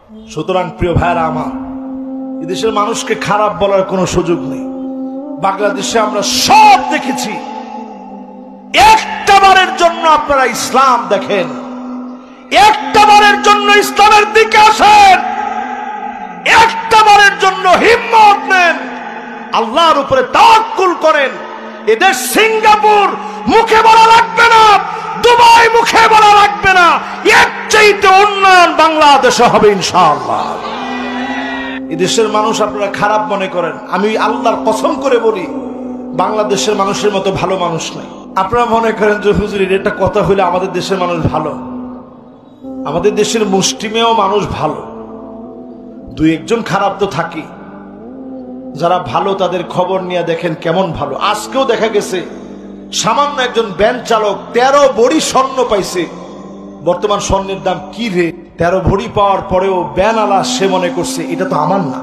সুতরাং প্রিয় ভাইরা আমার, এদেশের মানুষকে খারাপ বলার কোনো সুযোগ নেই। বাংলাদেশে আমরা সব দেখেছি। একটা বারের জন্য আপনারা ইসলাম দেখেন, একটা বারের জন্য ইসলামের দিকে আসেন, একটা বারের জন্য হিম্মত নেন, আল্লাহর উপরে তাওয়াক্কুল করেন। এদেশ সিঙ্গাপুর মুখে বলা লাগবে না, দুবাই মুখে বলা লাগবে না, এর চাইতে উন্নয়ন বাংলাদেশে হবে ইনশাআল্লাহ। এদেশের মানুষ আপনারা খারাপ মনে করেন, আমি আল্লাহর কসম করে বলি বাংলাদেশের মানুষের মতো ভালো মানুষ নাই। আপনারা মনে করেন যে হুজুর এটা কথা হইলে আমাদের দেশের মানুষ ভালো। আমাদের দেশের মুষ্টিমেয় মানুষ ভালো, দুই একজন খারাপ তো থাকি। যারা ভালো তাদের খবর নিয়ে দেখেন কেমন ভালো। আজকেও দেখা গেছে সামান্য একজন ব্যান চালক 13 ভরি স্বর্ণ পাইছে। বর্তমান স্বর্ণের দাম কি রে, 13 ভরি পাওয়ার পরেও ব্যান আলা সে মনে করছে এটা তো আমার না।